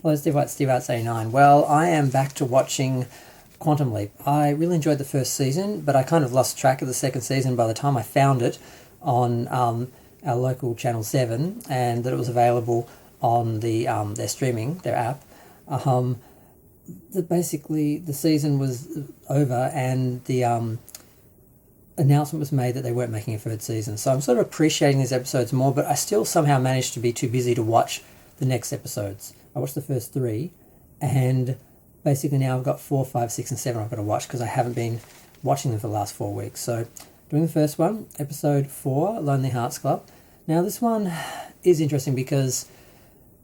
Hello, Steve White, Steve Arts 89. Well, I am back to watching Quantum Leap. I really enjoyed the first season, but I kind of lost track of the second season by the time I found it on our local Channel 7 and that it was available on their streaming, their app. Basically, the season was over and the announcement was made that they weren't making a third season. So I'm sort of appreciating these episodes more, but I still somehow managed to be too busy to watch the next episodes. I watched the first three, and basically now I've got 4, 5, 6, and 7 I've got to watch because I haven't been watching them for the last 4 weeks. So doing the first one, episode 4, Lonely Hearts Club. Now this one is interesting because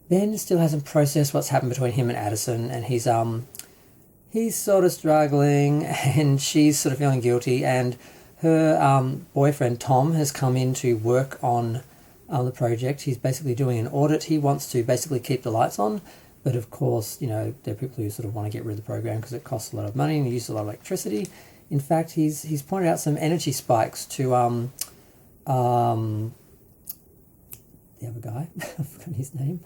Ben still hasn't processed what's happened between him and Addison, and he's sort of struggling, and she's sort of feeling guilty, and her boyfriend Tom has come in to work on the project. He's basically doing an audit. He wants to basically keep the lights on, but of course, you know, there are people who sort of want to get rid of the program because it costs a lot of money and uses a lot of electricity. In fact, he's pointed out some energy spikes to the other guy. I've forgotten his name,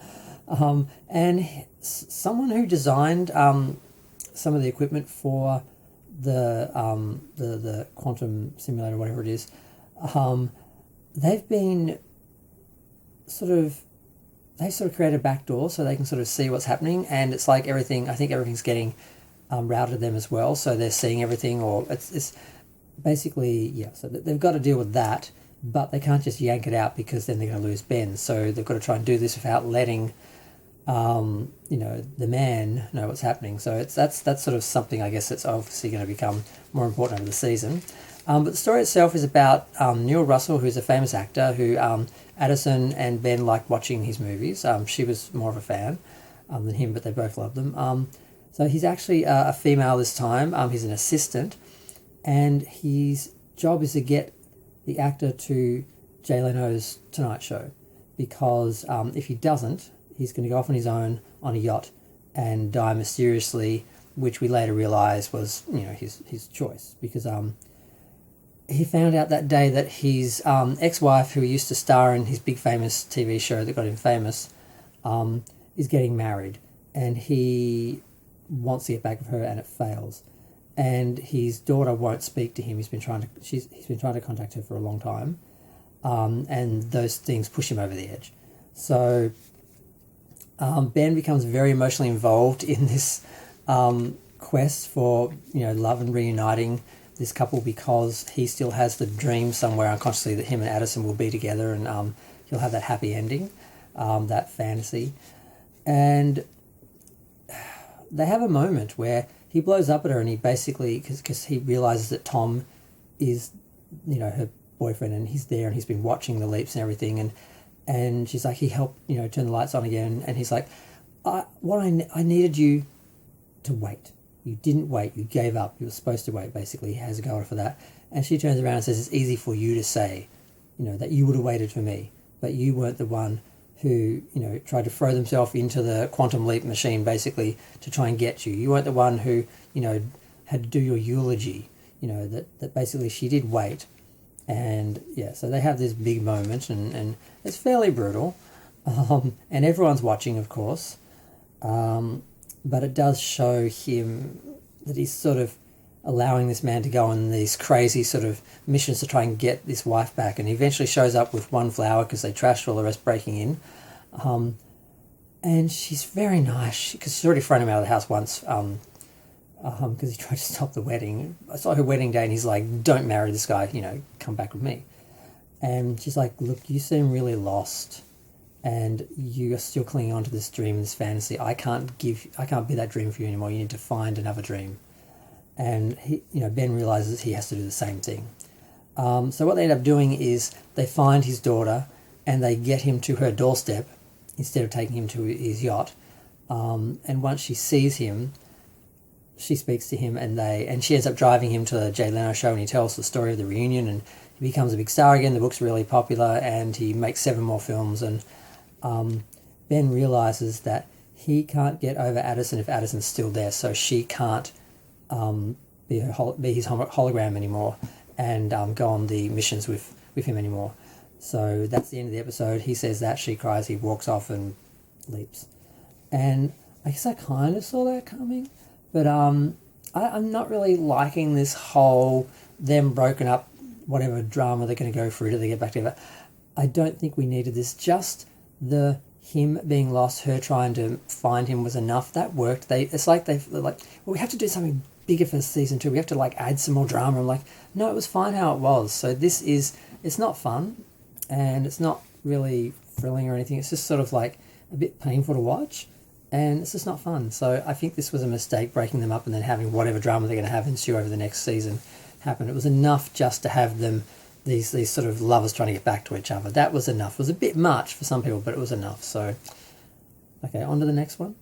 and someone who designed some of the equipment for the quantum simulator, whatever it is. They've been they sort of created a back door so they can sort of see what's happening, and it's like I think everything's getting routed to them as well, so they're seeing everything, or it's basically, yeah, so they've got to deal with that, but they can't just yank it out because then they're going to lose Ben, so they've got to try and do this without letting the man know what's happening. So that's sort of something, I guess, that's obviously going to become more important over the season. But the story itself is about Neil Russell, who's a famous actor who Addison and Ben liked watching his movies. She was more of a fan than him, but they both loved them. So he's actually a female this time. He's an assistant, and his job is to get the actor to Jay Leno's Tonight Show, because if he doesn't, he's going to go off on his own on a yacht and die mysteriously, which we later realise was, his choice, because he found out that day that his ex-wife, who used to star in his big famous TV show that got him famous, is getting married, and he wants to get back with her, and it fails. And his daughter won't speak to him. He's been trying to contact her for a long time, and those things push him over the edge. So Ben becomes very emotionally involved in this quest for love and reuniting this couple, because he still has the dream somewhere unconsciously that him and Addison will be together, and he'll have that happy ending, that fantasy. And they have a moment where he blows up at her, and he basically, because he realizes that Tom is her boyfriend, and he's there, and he's been watching the leaps and everything, and she's like, he helped turn the lights on again, and he's like, I needed you to wait. You didn't wait. You gave up. You were supposed to wait, basically. He has a go at her for that. And she turns around and says, it's easy for you to say, that you would have waited for me, but you weren't the one who, tried to throw themselves into the quantum leap machine, basically, to try and get you. You weren't the one who, had to do your eulogy, that basically she did wait. And, yeah, so they have this big moment, and it's fairly brutal. And everyone's watching, of course. But it does show him that he's sort of allowing this man to go on these crazy sort of missions to try and get this wife back. And he eventually shows up with one flower because they trashed all the rest breaking in. And she's very nice, because she's already thrown him out of the house once because he tried to stop the wedding. I saw her wedding day, and he's like, don't marry this guy, come back with me. And she's like, look, you seem really lost, and you are still clinging on to this dream, this fantasy. I can't be that dream for you anymore. You need to find another dream. And he, Ben realizes he has to do the same thing. So what they end up doing is they find his daughter, and they get him to her doorstep instead of taking him to his yacht. And once she sees him, she speaks to him, and she ends up driving him to the Jay Leno show, and he tells the story of the reunion, and he becomes a big star again. The book's really popular, and he makes 7 more films, and Ben realizes that he can't get over Addison if Addison's still there, so she can't be his hologram anymore, and go on the missions with him anymore. So that's the end of the episode. He says that, she cries, he walks off and leaps. And I guess I kind of saw that coming, but I'm not really liking this whole them broken up, whatever drama they're going to go through till they get back together. I don't think we needed this. Just the him being lost, her trying to find him was enough. That worked. It's like they're like, well, we have to do something bigger for season 2. We have to like add some more drama. I'm like, no, it was fine how it was. So it's not fun, and it's not really thrilling or anything. It's just sort of like a bit painful to watch, and it's just not fun. So I think this was a mistake, breaking them up and then having whatever drama they're going to have ensue over the next season happen. It was enough just to have them, these sort of lovers trying to get back to each other. That was enough. It was a bit much for some people, but it was enough. So, okay, on to the next one.